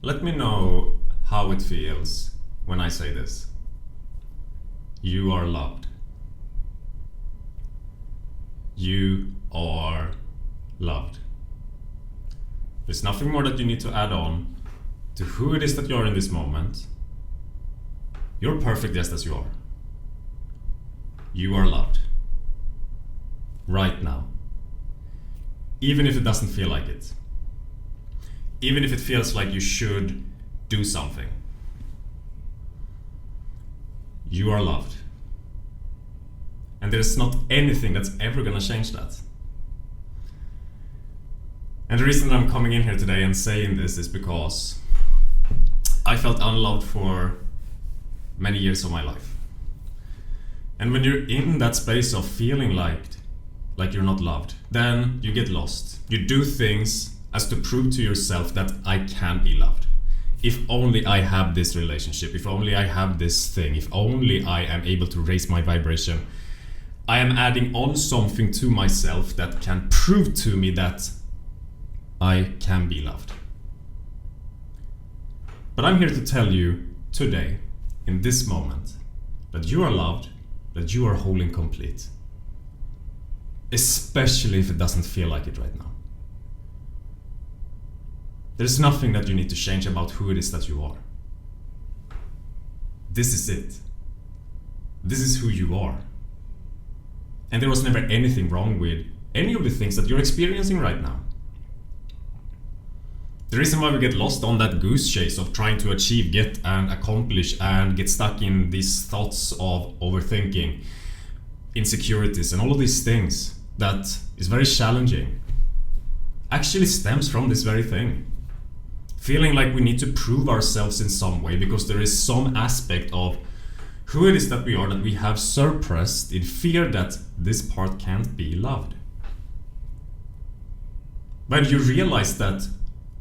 Let me know how it feels when I say this. You are loved. You are loved. There's nothing more that you need to add on to who it is that you are in this moment. You're perfect just as you are. You are loved. Right now. Even if it doesn't feel like it. Even if it feels like you should do something. You are loved. And there's not anything that's ever gonna change that. And the reason that I'm coming in here today and saying this is because I felt unloved for many years of my life. And when you're in that space of feeling like you're not loved, then you get lost. You do things as to prove to yourself that I can be loved. If only I have this relationship, if only I have this thing, if only I am able to raise my vibration, I am adding on something to myself that can prove to me that I can be loved. But I'm here to tell you today, in this moment, that you are loved, that you are whole and complete. Especially if it doesn't feel like it right now. There's nothing that you need to change about who it is that you are. This is it. This is who you are. And there was never anything wrong with any of the things that you're experiencing right now. The reason why we get lost on that goose chase of trying to achieve, get and accomplish and get stuck in these thoughts of overthinking, insecurities and all of these things that is very challenging actually stems from this very thing. Feeling like we need to prove ourselves in some way because there is some aspect of who it is that we are that we have suppressed in fear that this part can't be loved. When you realize that,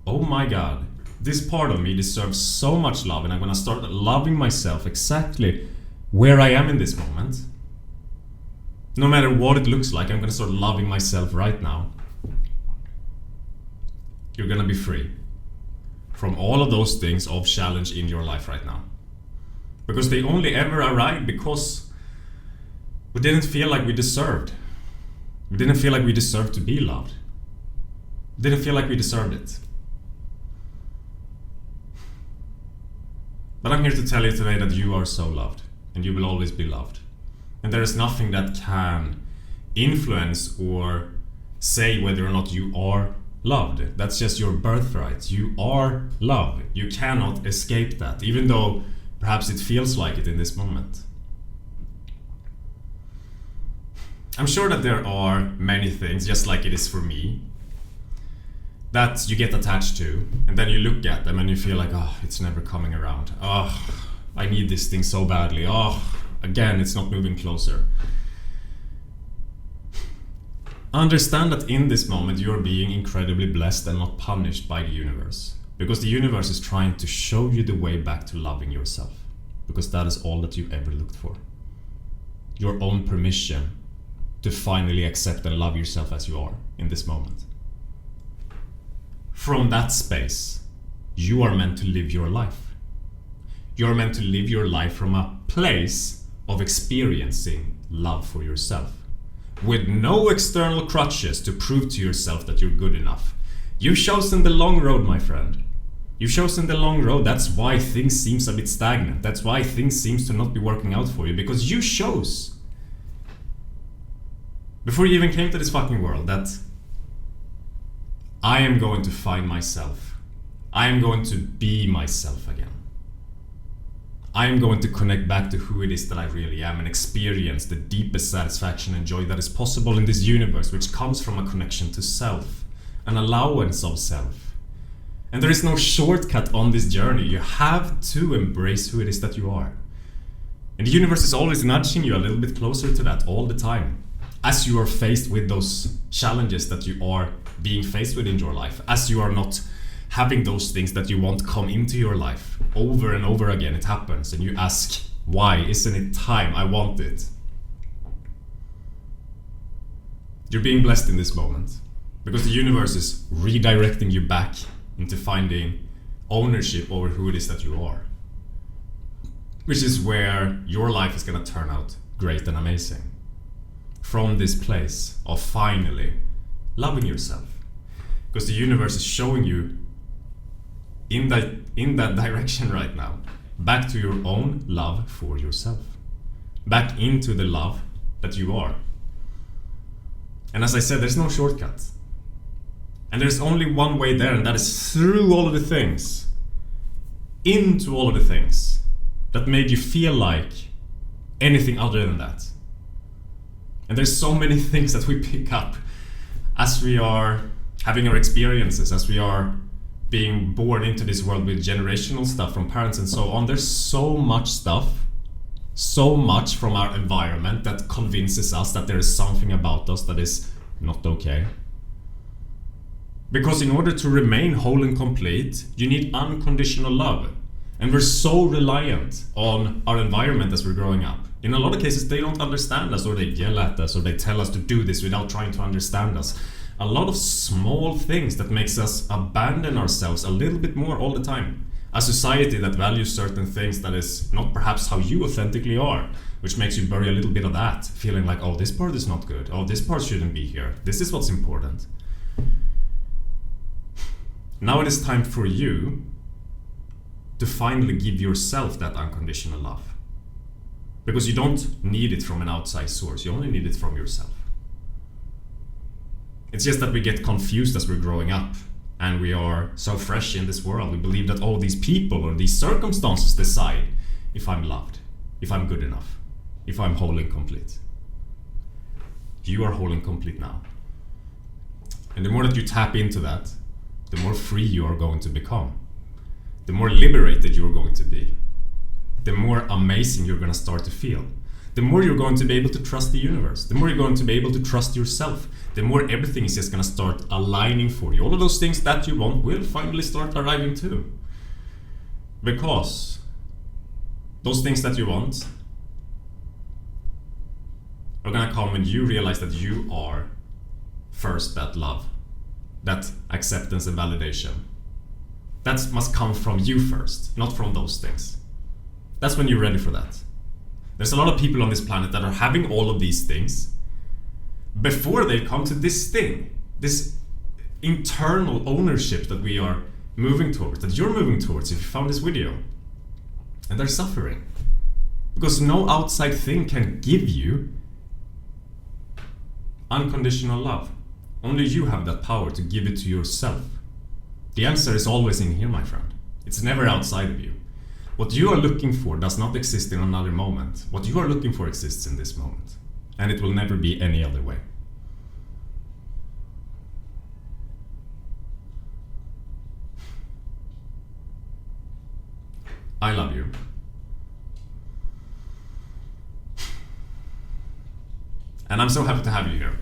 oh my god, this part of me deserves so much love and I'm gonna start loving myself exactly where I am in this moment. No matter what it looks like, I'm gonna start loving myself right now. You're gonna be free from all of those things of challenge in your life right now. Because they only ever arrived because we didn't feel like we deserved. We didn't feel like we deserved to be loved. We didn't feel like we deserved it. But I'm here to tell you today that you are so loved and you will always be loved. And there is nothing that can influence or say whether or not you are loved. That's just your birthright. You are loved. You cannot escape that, even though perhaps it feels like it in this moment. I'm sure that there are many things, just like it is for me, that you get attached to, and then you look at them and you feel like, oh, it's never coming around. Oh, I need this thing so badly. Oh, again, it's not moving closer. Understand that in this moment you are being incredibly blessed and not punished by the universe. Because the universe is trying to show you the way back to loving yourself. Because that is all that you ever looked for. Your own permission to finally accept and love yourself as you are in this moment. From that space, you are meant to live your life. You are meant to live your life from a place of experiencing love for yourself. With no external crutches to prove to yourself that you're good enough. You've chosen the long road, my friend. You've chosen the long road. That's why things seems a bit stagnant. That's why things seems to not be working out for you. Because you chose, before you even came to this fucking world, that I am going to find myself. I am going to be myself again. I am going to connect back to who it is that I really am and experience the deepest satisfaction and joy that is possible in this universe, which comes from a connection to self, an allowance of self. And there is no shortcut on this journey. You have to embrace who it is that you are. And the universe is always nudging you a little bit closer to that all the time. As you are faced with those challenges that you are being faced with in your life, as you are not having those things that you want come into your life over and over again, it happens and you ask, why? Isn't it time? I want it. You're being blessed in this moment because the universe is redirecting you back into finding ownership over who it is that you are. Which is where your life is gonna turn out great and amazing. From this place of finally loving yourself. Because the universe is showing you in that direction right now. Back to your own love for yourself. Back into the love that you are. And as I said, there's no shortcut. And there's only one way there, and that is through all of the things. Into all of the things that made you feel like anything other than that. And there's so many things that we pick up as we are having our experiences, as we are being born into this world with generational stuff from parents and so on. There's so much stuff, so much from our environment that convinces us that there is something about us that is not okay. Because in order to remain whole and complete, you need unconditional love. And we're so reliant on our environment as we're growing up. In a lot of cases, they don't understand us, or they yell at us, or they tell us to do this without trying to understand us. A lot of small things that makes us abandon ourselves a little bit more all the time. A society that values certain things that is not perhaps how you authentically are, which makes you bury a little bit of that, feeling like, oh, this part is not good, oh, this part shouldn't be here, this is what's important. Now it is time for you to finally give yourself that unconditional love. Because you don't need it from an outside source, you only need it from yourself. It's just that we get confused as we're growing up, and we are so fresh in this world. We believe that all these people or these circumstances decide if I'm loved, if I'm good enough, if I'm whole and complete. You are whole and complete now. And the more that you tap into that, the more free you are going to become. The more liberated you're going to be. The more amazing you're going to start to feel. The more you're going to be able to trust the universe. The more you're going to be able to trust yourself. The more everything is just going to start aligning for you. All of those things that you want will finally start arriving too. Because those things that you want are going to come when you realize that you are first that love, that acceptance and validation. That must come from you first, not from those things. That's when you're ready for that. There's a lot of people on this planet that are having all of these things before they come to this thing, this internal ownership that we are moving towards, that you're moving towards if you found this video. And they're suffering. Because no outside thing can give you unconditional love. Only you have that power to give it to yourself. The answer is always in here, my friend. It's never outside of you. What you are looking for does not exist in another moment. What you are looking for exists in this moment. And it will never be any other way. I love you. And I'm so happy to have you here.